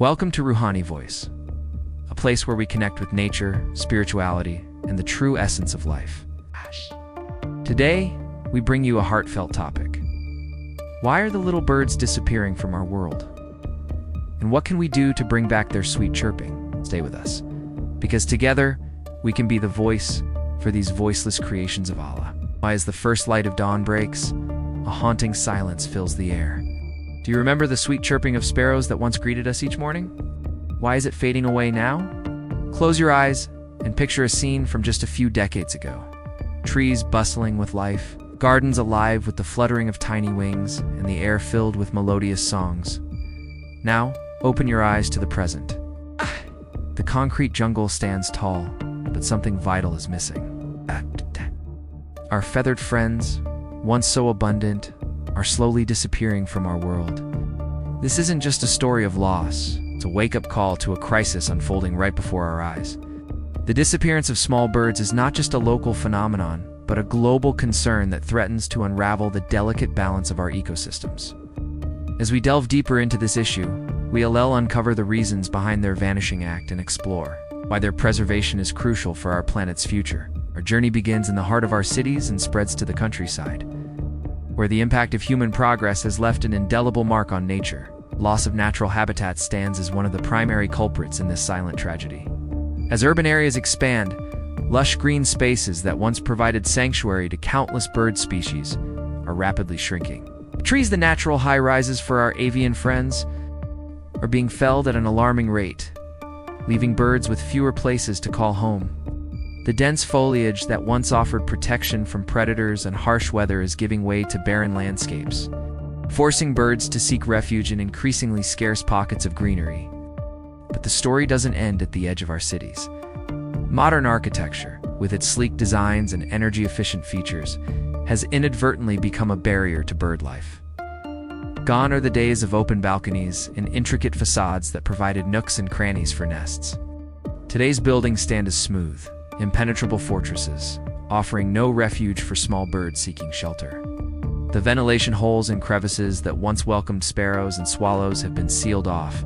Welcome to Roohani Voice, a place where we connect with nature, spirituality, and the true essence of life. Today, we bring you a heartfelt topic. Why are the little birds disappearing from our world? And what can we do to bring back their sweet chirping? Stay with us, because together, we can be the voice for these voiceless creations of Allah. Why, as the first light of dawn breaks, a haunting silence fills the air. Do you remember the sweet chirping of sparrows that once greeted us each morning? Why is it fading away now? Close your eyes and picture a scene from just a few decades ago. Trees bustling with life, gardens alive with the fluttering of tiny wings, and the air filled with melodious songs. Now, open your eyes to the present. The concrete jungle stands tall, but something vital is missing. Our feathered friends, once so abundant, are slowly disappearing from our world. This isn't just a story of loss, it's a wake-up call to a crisis unfolding right before our eyes. The disappearance of small birds is not just a local phenomenon, but a global concern that threatens to unravel the delicate balance of our ecosystems. As we delve deeper into this issue, we'll uncover the reasons behind their vanishing act and explore why their preservation is crucial for our planet's future. Our journey begins in the heart of our cities and spreads to the countryside, where the impact of human progress has left an indelible mark on nature. Loss of natural habitat stands as one of the primary culprits in this silent tragedy. As urban areas expand, lush green spaces that once provided sanctuary to countless bird species are rapidly shrinking. Trees, the natural high-rises for our avian friends, are being felled at an alarming rate, leaving birds with fewer places to call home. The dense foliage that once offered protection from predators and harsh weather is giving way to barren landscapes, forcing birds to seek refuge in increasingly scarce pockets of greenery. But the story doesn't end at the edge of our cities. Modern architecture, with its sleek designs and energy-efficient features, has inadvertently become a barrier to bird life. Gone are the days of open balconies and intricate facades that provided nooks and crannies for nests. Today's buildings stand as smooth, impenetrable fortresses, offering no refuge for small birds seeking shelter. The ventilation holes and crevices that once welcomed sparrows and swallows have been sealed off,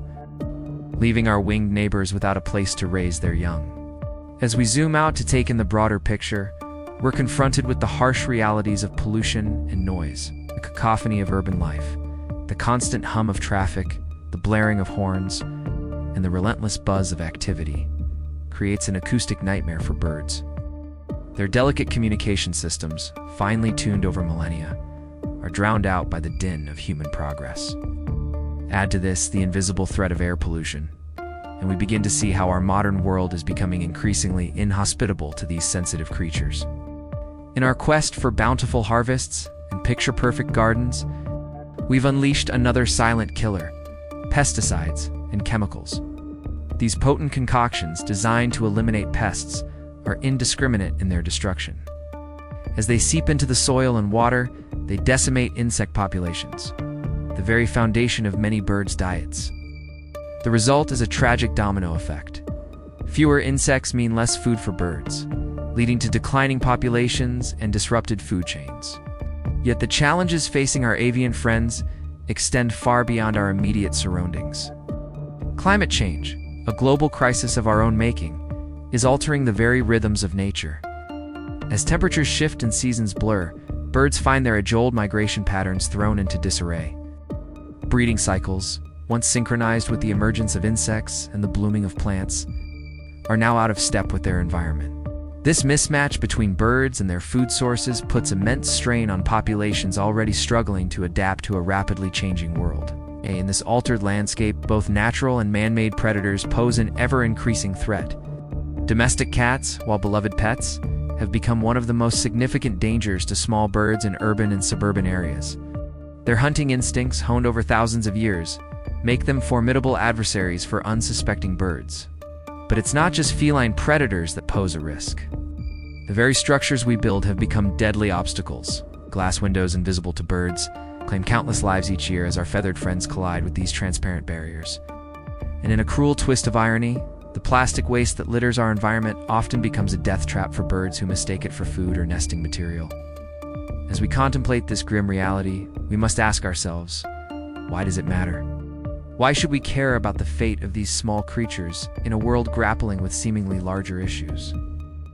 leaving our winged neighbors without a place to raise their young. As we zoom out to take in the broader picture, we're confronted with the harsh realities of pollution and noise, the cacophony of urban life, the constant hum of traffic, the blaring of horns, and the relentless buzz of activity creates an acoustic nightmare for birds. Their delicate communication systems, finely tuned over millennia, are drowned out by the din of human progress. Add to this the invisible threat of air pollution, and we begin to see how our modern world is becoming increasingly inhospitable to these sensitive creatures. In our quest for bountiful harvests and picture-perfect gardens, we've unleashed another silent killer: pesticides and chemicals. These potent concoctions designed to eliminate pests are indiscriminate in their destruction. As they seep into the soil and water, they decimate insect populations, the very foundation of many birds' diets. The result is a tragic domino effect. Fewer insects mean less food for birds, leading to declining populations and disrupted food chains. Yet the challenges facing our avian friends extend far beyond our immediate surroundings. Climate change, a global crisis of our own making, is altering the very rhythms of nature. As temperatures shift and seasons blur, birds find their age-old migration patterns thrown into disarray. Breeding cycles, once synchronized with the emergence of insects and the blooming of plants, are now out of step with their environment. This mismatch between birds and their food sources puts immense strain on populations already struggling to adapt to a rapidly changing world. In this altered landscape, both natural and man-made predators pose an ever-increasing threat. Domestic cats, while beloved pets, have become one of the most significant dangers to small birds in urban and suburban areas. Their hunting instincts, honed over thousands of years, make them formidable adversaries for unsuspecting birds. But it's not just feline predators that pose a risk. The very structures we build have become deadly obstacles. Glass windows invisible to birds claim countless lives each year as our feathered friends collide with these transparent barriers. And in a cruel twist of irony, the plastic waste that litters our environment often becomes a death trap for birds who mistake it for food or nesting material. As we contemplate this grim reality, we must ask ourselves, why does it matter? Why should we care about the fate of these small creatures in a world grappling with seemingly larger issues?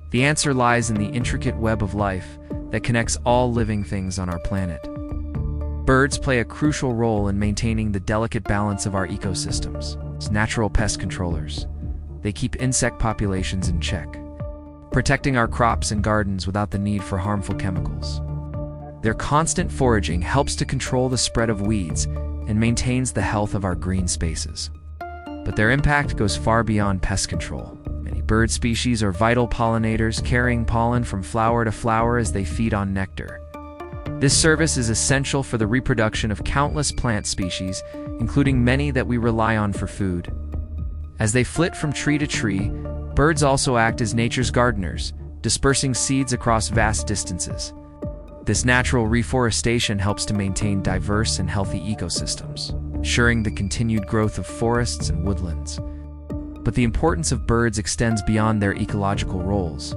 The answer lies in the intricate web of life that connects all living things on our planet. Birds play a crucial role in maintaining the delicate balance of our ecosystems. As natural pest controllers, they keep insect populations in check, protecting our crops and gardens without the need for harmful chemicals. Their constant foraging helps to control the spread of weeds and maintains the health of our green spaces. But their impact goes far beyond pest control. Many bird species are vital pollinators, carrying pollen from flower to flower as they feed on nectar. This service is essential for the reproduction of countless plant species, including many that we rely on for food. As they flit from tree to tree, birds also act as nature's gardeners, dispersing seeds across vast distances. This natural reforestation helps to maintain diverse and healthy ecosystems, ensuring the continued growth of forests and woodlands. But the importance of birds extends beyond their ecological roles.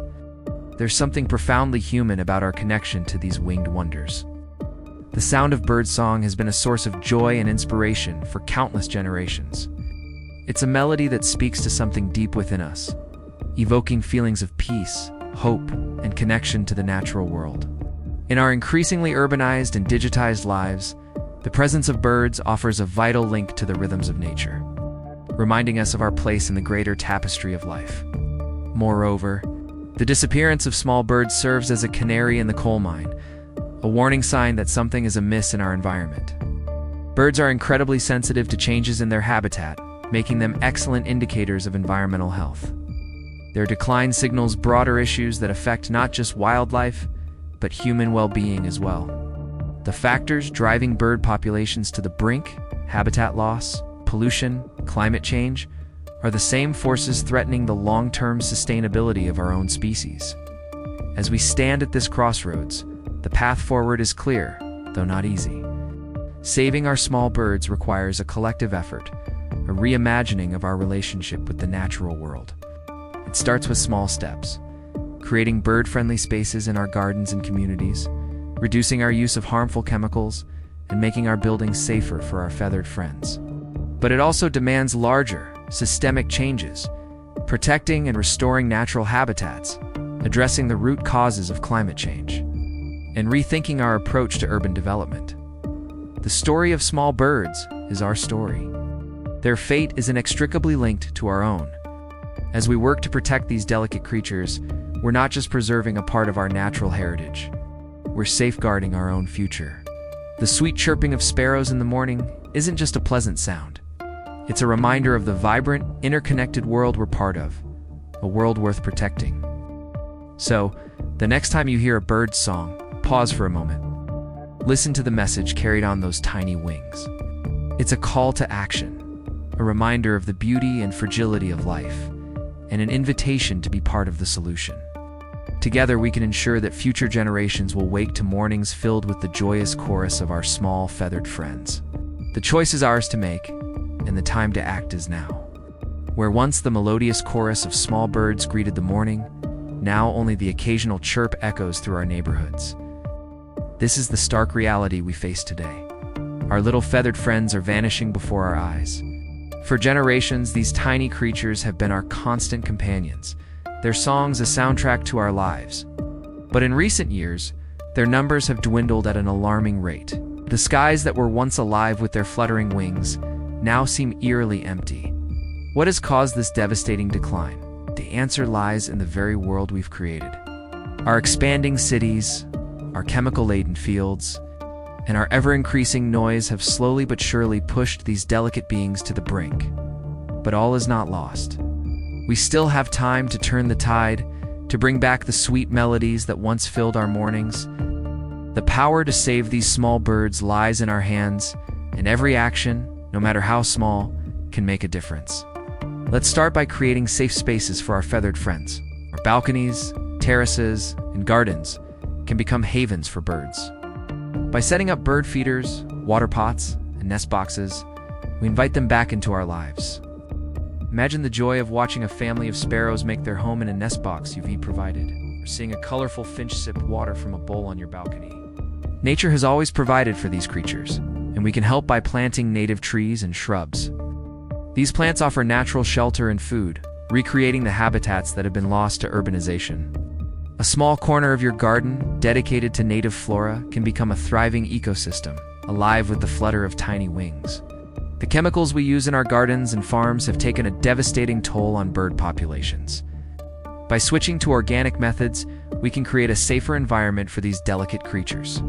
There's something profoundly human about our connection to these winged wonders. The sound of birdsong has been a source of joy and inspiration for countless generations. It's a melody that speaks to something deep within us, evoking feelings of peace, hope, and connection to the natural world. In our increasingly urbanized and digitized lives, the presence of birds offers a vital link to the rhythms of nature, reminding us of our place in the greater tapestry of life. Moreover, the disappearance of small birds serves as a canary in the coal mine, a warning sign that something is amiss in our environment. Birds are incredibly sensitive to changes in their habitat, making them excellent indicators of environmental health. Their decline signals broader issues that affect not just wildlife, but human well-being as well. The factors driving bird populations to the brink, habitat loss, pollution, climate change, are the same forces threatening the long-term sustainability of our own species. As we stand at this crossroads, the path forward is clear, though not easy. Saving our small birds requires a collective effort, a reimagining of our relationship with the natural world. It starts with small steps, creating bird-friendly spaces in our gardens and communities, reducing our use of harmful chemicals, and making our buildings safer for our feathered friends. But it also demands larger, systemic changes, protecting and restoring natural habitats, addressing the root causes of climate change, and rethinking our approach to urban development. The story of small birds is our story. Their fate is inextricably linked to our own. As we work to protect these delicate creatures, we're not just preserving a part of our natural heritage, we're safeguarding our own future. The sweet chirping of sparrows in the morning isn't just a pleasant sound. It's a reminder of the vibrant, interconnected world we're part of, a world worth protecting. So, the next time you hear a bird's song, pause for a moment. Listen to the message carried on those tiny wings. It's a call to action, a reminder of the beauty and fragility of life, and an invitation to be part of the solution. Together, we can ensure that future generations will wake to mornings filled with the joyous chorus of our small, feathered friends. The choice is ours to make, and the time to act is now. Where once the melodious chorus of small birds greeted the morning, now only the occasional chirp echoes through our neighborhoods. This is the stark reality we face today. Our little feathered friends are vanishing before our eyes. For generations, these tiny creatures have been our constant companions, their songs a soundtrack to our lives. But in recent years, their numbers have dwindled at an alarming rate. The skies that were once alive with their fluttering wings now seem eerily empty. What has caused this devastating decline? The answer lies in the very world we've created. Our expanding cities, our chemical-laden fields, and our ever-increasing noise have slowly but surely pushed these delicate beings to the brink. But all is not lost. We still have time to turn the tide, to bring back the sweet melodies that once filled our mornings. The power to save these small birds lies in our hands, and every action, no matter how small, can make a difference. Let's start by creating safe spaces for our feathered friends. Our balconies, terraces, and gardens can become havens for birds. By setting up bird feeders, water pots, and nest boxes, we invite them back into our lives. Imagine the joy of watching a family of sparrows make their home in a nest box you've provided, or seeing a colorful finch sip water from a bowl on your balcony. Nature has always provided for these creatures, and we can help by planting native trees and shrubs. These plants offer natural shelter and food, recreating the habitats that have been lost to urbanization. A small corner of your garden, dedicated to native flora, can become a thriving ecosystem, alive with the flutter of tiny wings. The chemicals we use in our gardens and farms have taken a devastating toll on bird populations. By switching to organic methods, we can create a safer environment for these delicate creatures.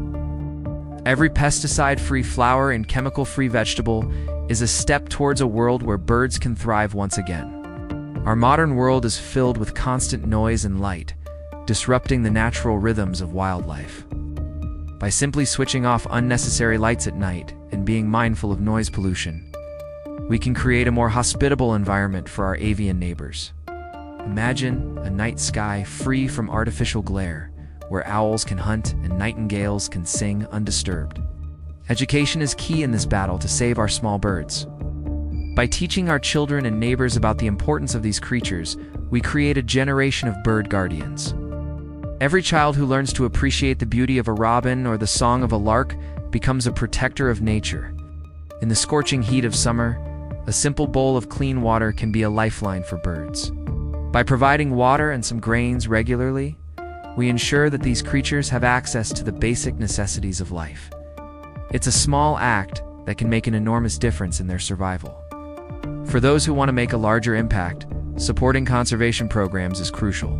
Every pesticide-free flower and chemical-free vegetable is a step towards a world where birds can thrive once again. Our modern world is filled with constant noise and light, disrupting the natural rhythms of wildlife. By simply switching off unnecessary lights at night and being mindful of noise pollution, we can create a more hospitable environment for our avian neighbors. Imagine a night sky free from artificial glare, where owls can hunt and nightingales can sing undisturbed. Education is key in this battle to save our small birds. By teaching our children and neighbors about the importance of these creatures, we create a generation of bird guardians. Every child who learns to appreciate the beauty of a robin or the song of a lark becomes a protector of nature. In the scorching heat of summer, a simple bowl of clean water can be a lifeline for birds. By providing water and some grains regularly, we ensure that these creatures have access to the basic necessities of life. It's a small act that can make an enormous difference in their survival. For those who want to make a larger impact, supporting conservation programs is crucial.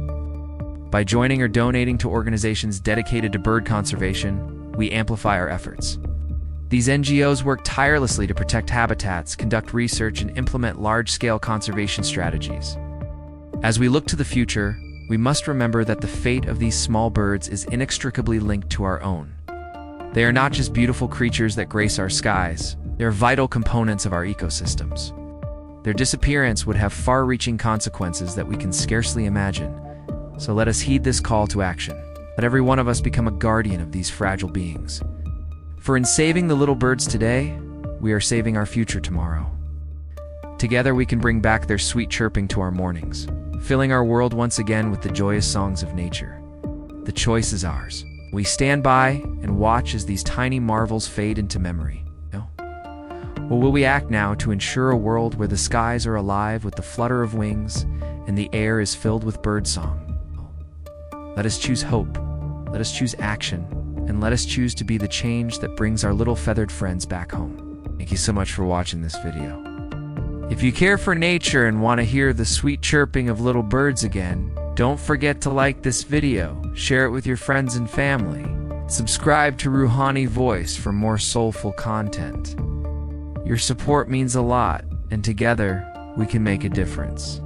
By joining or donating to organizations dedicated to bird conservation, we amplify our efforts. These NGOs work tirelessly to protect habitats, conduct research, and implement large-scale conservation strategies. As we look to the future, we must remember that the fate of these small birds is inextricably linked to our own. They are not just beautiful creatures that grace our skies, they are vital components of our ecosystems. Their disappearance would have far-reaching consequences that we can scarcely imagine. So let us heed this call to action. Let every one of us become a guardian of these fragile beings. For in saving the little birds today, we are saving our future tomorrow. Together we can bring back their sweet chirping to our mornings, filling our world once again with the joyous songs of nature. The choice is ours. We stand by and watch as these tiny marvels fade into memory. Or will we act now to ensure a world where the skies are alive with the flutter of wings and the air is filled with birdsong? Let us choose hope, let us choose action, and let us choose to be the change that brings our little feathered friends back home. Thank you so much for watching this video. If you care for nature and want to hear the sweet chirping of little birds again, don't forget to like this video, share it with your friends and family. Subscribe to Roohani Voice for more soulful content. Your support means a lot, and together, we can make a difference.